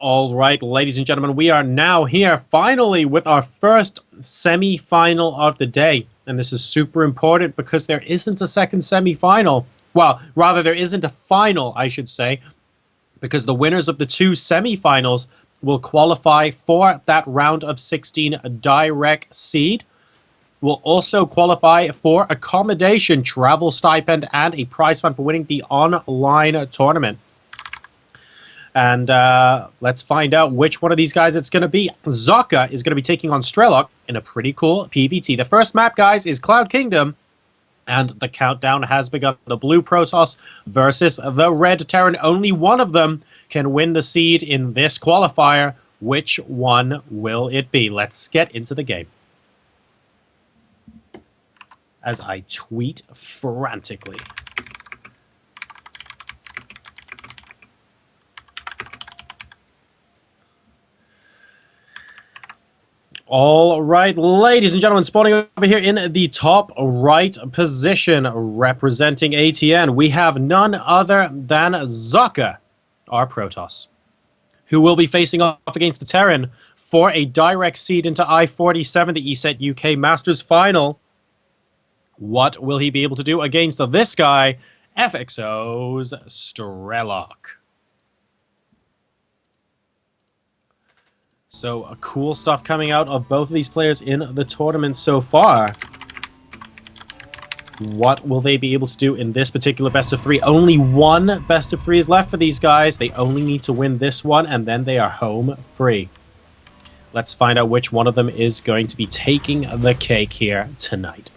All right, ladies and gentlemen, we are now here finally with our first semi-final of the day. And this is super important because there isn't a second semi-final. Well, rather there isn't a final, I should say, because the winners of the two semi-finals will qualify for that round of 16 direct seed. Will also qualify for accommodation, travel stipend, and a prize fund for winning the online tournament. And let's find out which one of these guys it's going to be. Socke is going to be taking on Strelok in a pretty cool PvT. The first map, guys, is Cloud Kingdom. And the countdown has begun. The blue Protoss versus the red Terran. Only one of them can win the seed in this qualifier. Which one will it be? Let's get into the game. As I tweet frantically. All right, ladies and gentlemen, spawning over here in the top right position, representing ATN, we have none other than Socke, our Protoss, who will be facing off against the Terran for a direct seed into I-47, the ESET UK Masters Final. What will he be able to do against this guy, FXO's Strelok? So, cool stuff coming out of both of these players in the tournament so far. What will they be able to do in this particular best of three? Only one best of three is left for these guys. They only need to win this one, and then they are home free. Let's find out which one of them is going to be taking the cake here tonight.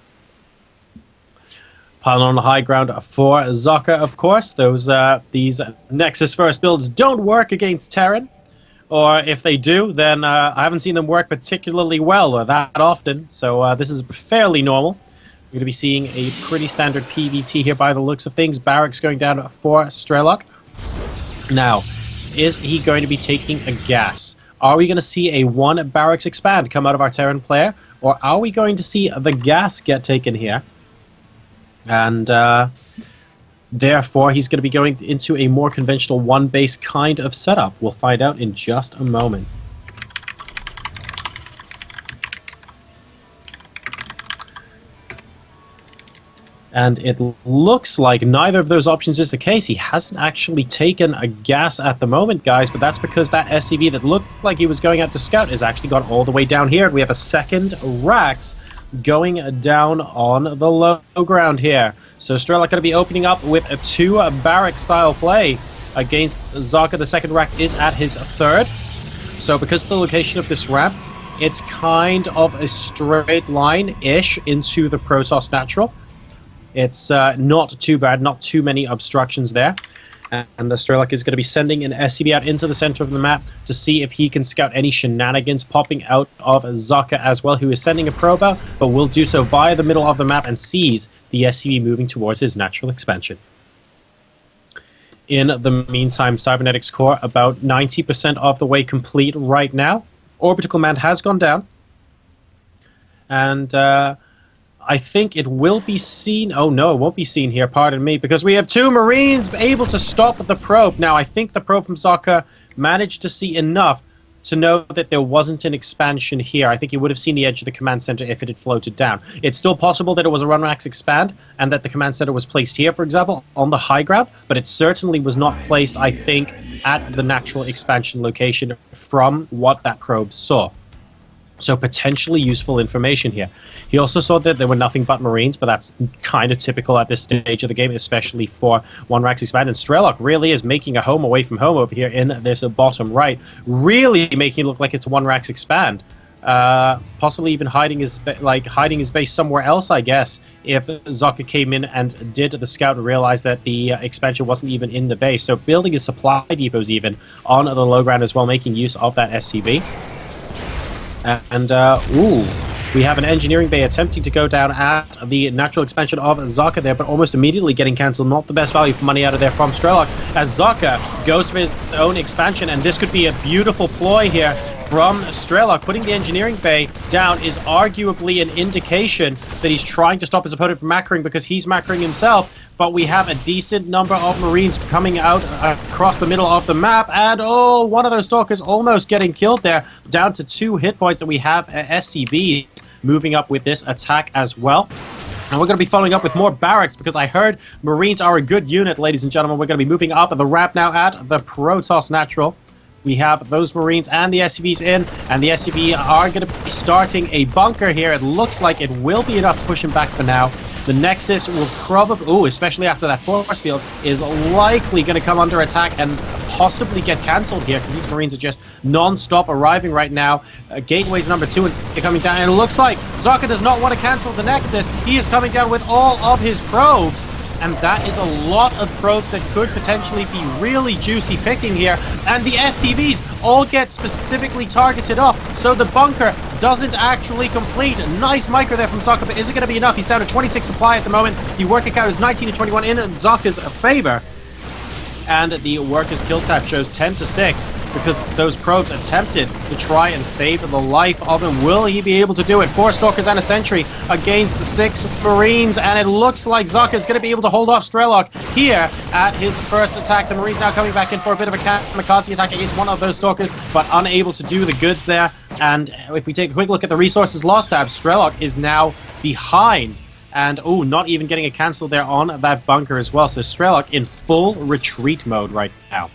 Piling on the high ground for Socke, of course. These Nexus First builds don't work against Terran. Or if they do, then I haven't seen them work particularly well or that often. So this is fairly normal. We're going to be seeing a pretty standard PvT here by the looks of things. Barracks going down for Strelok. Now, is he going to be taking a gas? Are we going to see a one barracks expand come out of our Terran player? Or are we going to see the gas get taken here? And therefore, he's going to be going into a more conventional one-base kind of setup. We'll find out in just a moment. And it looks like neither of those options is the case. He hasn't actually taken a gas at the moment, guys, but that's because that SCV that looked like he was going out to scout has actually gone all the way down here. We have a second Rax going down on the low ground here. So Strelok going to be opening up with a two barrack style play against Socke. The second rack is at his third. So because of the location of this ramp, it's kind of a straight line-ish into the Protoss natural. It's not too bad, not too many obstructions there. And the Strelok is going to be sending an SCV out into the center of the map to see if he can scout any shenanigans popping out of Socke as well, who is sending a probe out, but will do so via the middle of the map and sees the SCV moving towards his natural expansion. In the meantime, Cybernetics Core about 90% of the way complete right now. Orbital Command has gone down. And I think it will be seen. Oh no, it won't be seen here, pardon me, because we have two Marines able to stop the probe. Now, I think the probe from Socke managed to see enough to know that there wasn't an expansion here. I think he would have seen the edge of the command center if it had floated down. It's still possible that it was a run max expand and that the command center was placed here, for example, on the high ground, but it certainly was not placed, I think, at the natural expansion location from what that probe saw. So potentially useful information here. He also saw that there were nothing but Marines, but that's kind of typical at this stage of the game, especially for one Rax expand. And Strelok really is making a home away from home over here in this bottom right, really making it look like it's one Rax expand. Possibly even hiding his base somewhere else, I guess, if Socke came in and did the scout and realized that the expansion wasn't even in the base. So building his supply depots even on the low ground as well, making use of that SCV. And, we have an engineering bay attempting to go down at the natural expansion of Socke there, but almost immediately getting cancelled. Not the best value for money out of there from Strelok, as Socke goes for his own expansion, and this could be a beautiful ploy here from Strelok. Putting the engineering bay down is arguably an indication that he's trying to stop his opponent from macroing because he's macroing himself. But we have a decent number of Marines coming out across the middle of the map. And, oh, one of those Stalkers almost getting killed there. Down to 2 hit points, and we have SCV moving up with this attack as well. And we're going to be following up with more barracks because I heard Marines are a good unit, ladies and gentlemen. We're going to be moving up the ramp now at the Protoss Natural. We have those Marines and the SCVs in, and the SCV are going to be starting a bunker here. It looks like it will be enough to push him back for now. The Nexus will probably, especially after that force field, is likely going to come under attack and possibly get cancelled here because these Marines are just non-stop arriving right now. Gateway's number 2 and they're coming down, and it looks like Socke does not want to cancel the Nexus. He is coming down with all of his probes. And that is a lot of probes that could potentially be really juicy picking here. And the SCVs all get specifically targeted off. So the bunker doesn't actually complete. Nice micro there from Socke, but is it going to be enough? He's down to 26 supply at the moment. The worker count is 19 to 21 in Zocke's favor. And the workers' kill tab shows 10 to 6 because those probes attempted to try and save the life of him. Will he be able to do it? 4 Stalkers and a Sentry against 6 Marines, and it looks like Socke is going to be able to hold off Strelok here at his first attack. The Marines now coming back in for a bit of a kamikaze attack against one of those Stalkers, but unable to do the goods there. And if we take a quick look at the resources lost tab, Strelok is now behind. And, oh, not even getting a cancel there on that bunker as well. So Strelok in full retreat mode right now.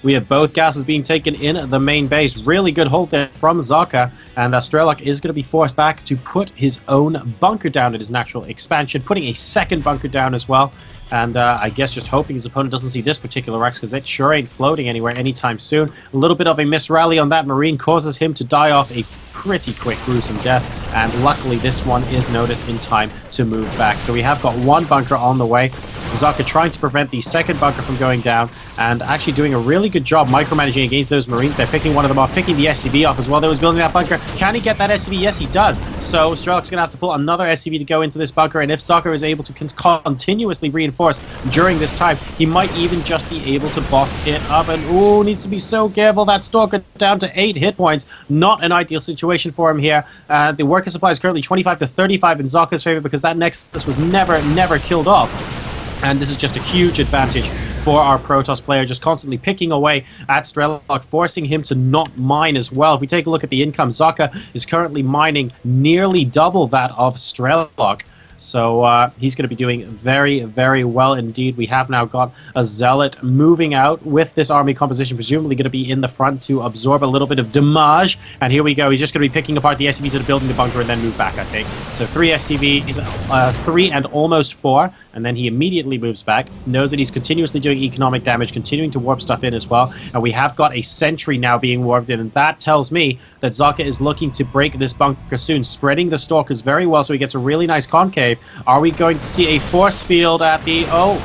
We have both gases being taken in the main base. Really good hold there from Socke. And Strelok is going to be forced back to put his own bunker down at his natural expansion, putting a second bunker down as well. And I guess just hoping his opponent doesn't see this particular Rex because it sure ain't floating anywhere anytime soon. A little bit of a misrally on that Marine causes him to die off a pretty quick, gruesome death. And luckily this one is noticed in time to move back. So we have got one bunker on the way. Socke trying to prevent the second bunker from going down and actually doing a really good job micromanaging against those Marines. They're picking one of them off, picking the SCV off as well. They was building that bunker. Can he get that SCV? Yes, he does. So Strelok's going to have to pull another SCV to go into this bunker, and if Socke is able to continuously reinforce during this time, he might even just be able to boss it up. And ooh, needs to be so careful. That Stalker down to 8 hit points. Not an ideal situation for him here. The worker supply is currently 25 to 35 in Socke's favor because that Nexus was never killed off. And this is just a huge advantage for our Protoss player, just constantly picking away at Strelok, forcing him to not mine as well. If we take a look at the income, Socke is currently mining nearly double that of Strelok. So he's going to be doing very well indeed. We have now got a Zealot moving out with this army composition, presumably going to be in the front to absorb a little bit of damage. And here we go. He's just going to be picking apart the SCVs that are building the bunker and then move back, I think. So 3 SCVs, 3 and almost 4. And then he immediately moves back, knows that he's continuously doing economic damage, continuing to warp stuff in as well. And we have got a Sentry now being warped in. And that tells me that Socke is looking to break this bunker soon, spreading the Stalkers very well so he gets a really nice concave. Are we going to see a force field at the... Oh,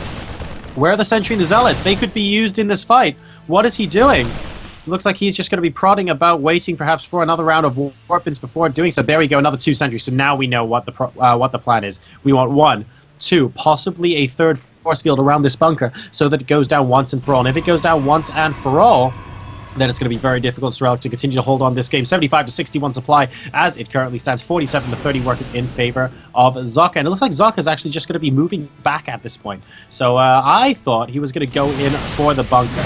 where are the Sentry and the Zealots? They could be used in this fight. What is he doing? Looks like he's just going to be prodding about, waiting perhaps for another round of warp-ins before doing so. There we go, another 2 Sentries. So now we know what the plan is. We want 1, 2, possibly a third force field around this bunker so that it goes down once and for all. And if it goes down once and for all, then it's going to be very difficult for Strelok to continue to hold on this game. 75 to 61 supply as it currently stands. 47 to 30 workers in favor of Socke. And it looks like Socke is actually just going to be moving back at this point. So I thought he was going to go in for the bunker.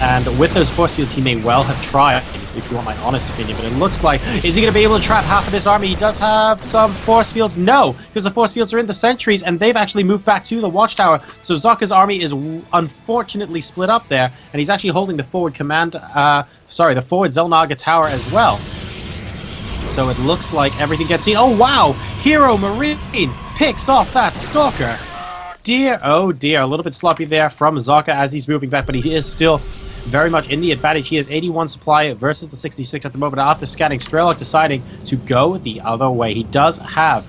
And with those force fields, he may well have tried, if you want my honest opinion. But it looks like, is he going to be able to trap half of this army? He does have some force fields. No, because the force fields are in the Sentries, and they've actually moved back to the Watchtower. So Socke's army is unfortunately split up there, and he's actually holding the forward command, the forward Zelnaga Tower as well. So it looks like everything gets seen. Oh, wow! Hero Marine picks off that Stalker. Dear, oh dear, a little bit sloppy there from Socke as he's moving back, but he is still very much in the advantage. He has 81 supply versus the 66 at the moment after scanning. Strelok deciding to go the other way. He does have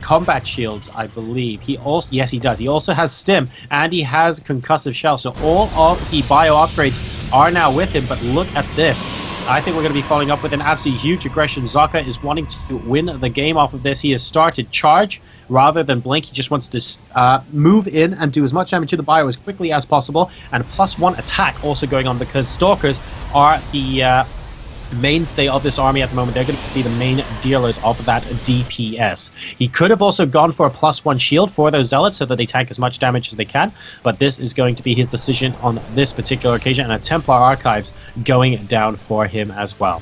combat shields, I believe. He also, yes, he does. He also has stim and he has concussive shell. So all of the bio upgrades are now with him. But look at this. I think we're going to be following up with an absolutely huge aggression. Socke is wanting to win the game off of this. He has started charge rather than blink. He just wants to move in and do as much damage to the bio as quickly as possible. And +1 attack also going on because Stalkers are the mainstay of this army at the moment. They're going to be the main dealers of that DPS. He could have also gone for a +1 shield for those zealots so that they tank as much damage as they can, but this is going to be his decision on this particular occasion, and a Templar Archives going down for him as well.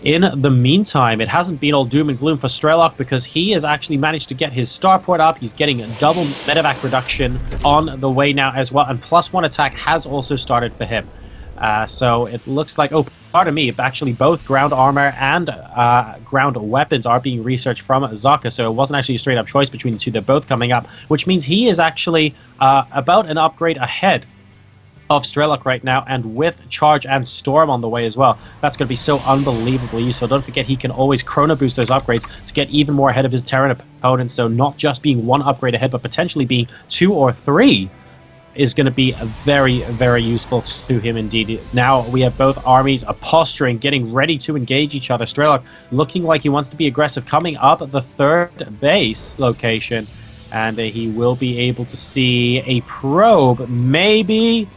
In the meantime, it hasn't been all doom and gloom for Strelok, because he has actually managed to get his starport up. He's getting double medevac reduction on the way now as well, and +1 attack has also started for him. So it looks like, oh, pardon me, actually both ground armor and ground weapons are being researched from Socke, so it wasn't actually a straight-up choice between the two. They're both coming up, which means he is actually about an upgrade ahead of Strelok right now, and with Charge and Storm on the way as well. That's going to be so unbelievably useful. Don't forget, he can always chrono boost those upgrades to get even more ahead of his Terran opponents, so not just being one upgrade ahead, but potentially being 2 or 3 is going to be very, very useful to him indeed. Now we have both armies posturing, getting ready to engage each other. Strelok looking like he wants to be aggressive, coming up the 3rd base location, and he will be able to see a probe. Maybe,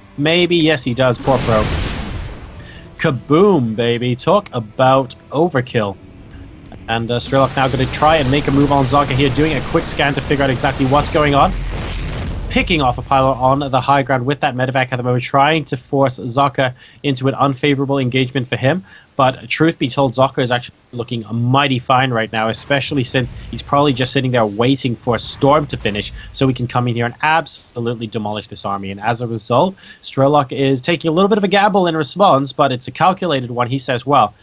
yes he does. Poor probe. Kaboom, baby. Talk about overkill. And Strelok now going to try and make a move on Socke here, doing a quick scan to figure out exactly what's going on. Picking off a pilot on the high ground with that medevac at the moment, trying to force Socke into an unfavorable engagement for him. But truth be told, Socke is actually looking mighty fine right now, especially since he's probably just sitting there waiting for a storm to finish so he can come in here and absolutely demolish this army. And as a result, Strelok is taking a little bit of a gamble in response, but it's a calculated one. He says, well,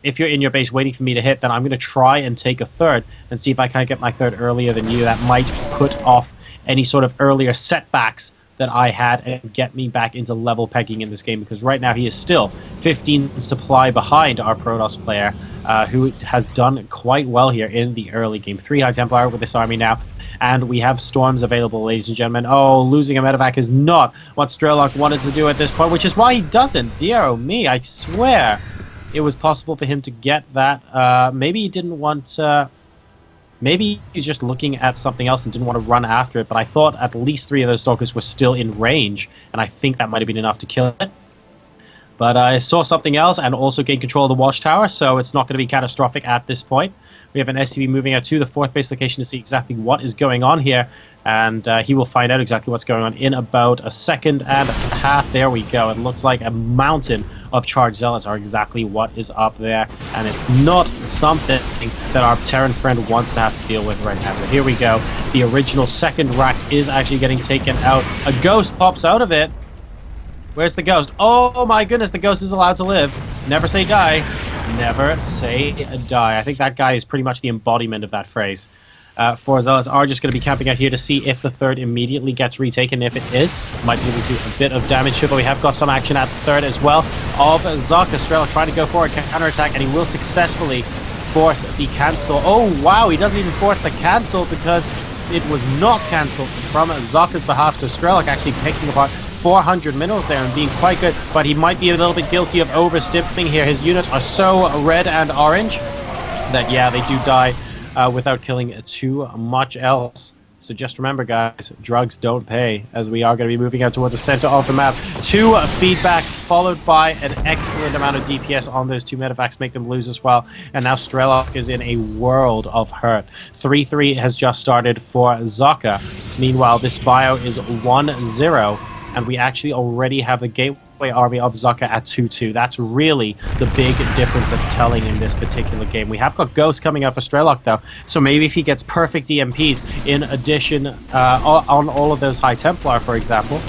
if you're in your base waiting for me to hit, then I'm going to try and take a 3rd and see if I can get my 3rd earlier than you. That might put off any sort of earlier setbacks that I had and get me back into level pegging in this game, because right now he is still 15 supply behind our Protoss player, who has done quite well here in the early game. 3 High Templar with this army now, and we have Storms available, ladies and gentlemen. Oh, losing a medevac is not what Strelok wanted to do at this point, which is why he doesn't. Dear oh me, I swear it was possible for him to get that. Maybe he didn't want... Maybe he's just looking at something else and didn't want to run after it, but I thought at least 3 of those stalkers were still in range, and I think that might have been enough to kill it. But I saw something else and also gained control of the watchtower, so it's not going to be catastrophic at this point. We have an SCV moving out to the 4th base location to see exactly what is going on here, and he will find out exactly what's going on in about a second and a half. There we go. It looks like a mountain of charged zealots are exactly what is up there, and it's not something that our Terran friend wants to have to deal with right now. So here we go. The original 2nd Rax is actually getting taken out. A ghost pops out of it. Where's the ghost? Oh my goodness, the ghost is allowed to live. Never say die. Never say die. I think that guy is pretty much the embodiment of that phrase. 4 zealots are just going to be camping out here to see if the 3rd immediately gets retaken. If it is, might be able to do a bit of damage here, but we have got some action at the 3rd as well of Socke. Strelok trying to go for a counterattack, and he will successfully force the cancel. Oh wow, he doesn't even force the cancel because it was not cancelled from Socke's behalf, so Strelok actually picking apart 400 minerals there and being quite good, but he might be a little bit guilty of overstipping here. His units are so red and orange that, yeah, they do die without killing too much else. So just remember, guys, drugs don't pay, as we are going to be moving out towards the center of the map. 2 feedbacks followed by an excellent amount of DPS on those 2 medevacs, make them lose as well. And now Strelok is in a world of hurt. 3-3 has just started for Socke. Meanwhile, this bio is 1-0, and we actually already have the gateway army of Socke at 2-2. That's really the big difference that's telling in this particular game. We have got Ghost coming up for Strelok, though, so maybe if he gets perfect EMPs in addition on all of those High Templar, for example,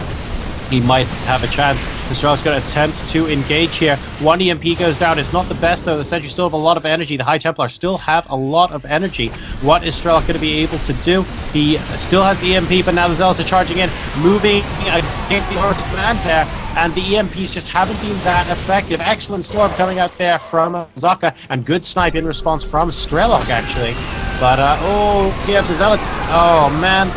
he might have a chance. Strelok's going to attempt to engage here. 1 EMP goes down. It's not the best, though. The Sentry still have a lot of energy. The High Templar still have a lot of energy. What is Strelok going to be able to do? He still has EMP, but now the Zealots are charging in, moving against the Orcs command there, and the EMPs just haven't been that effective. Excellent storm coming out there from Socke, and good snipe in response from Strelok, actually. But, oh, yeah, the Zealots. Oh, man.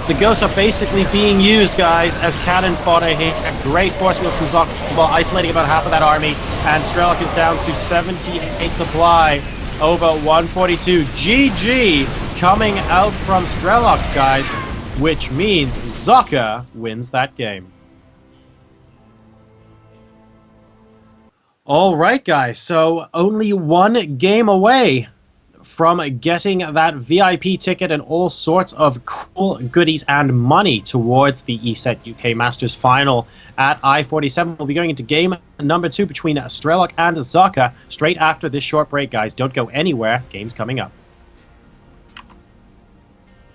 The Ghosts are basically being used, guys, as cannon fodder here. A great force field from Socke, while isolating about half of that army. And Strelok is down to 78 supply over 142. GG coming out from Strelok, guys, which means Socke wins that game. All right, guys. So only one game away from getting that VIP ticket and all sorts of cool goodies and money towards the ESET UK Masters final at I-47. We'll be going into game number 2 between Strelok and Socke straight after this short break, guys. Don't go anywhere. Game's coming up.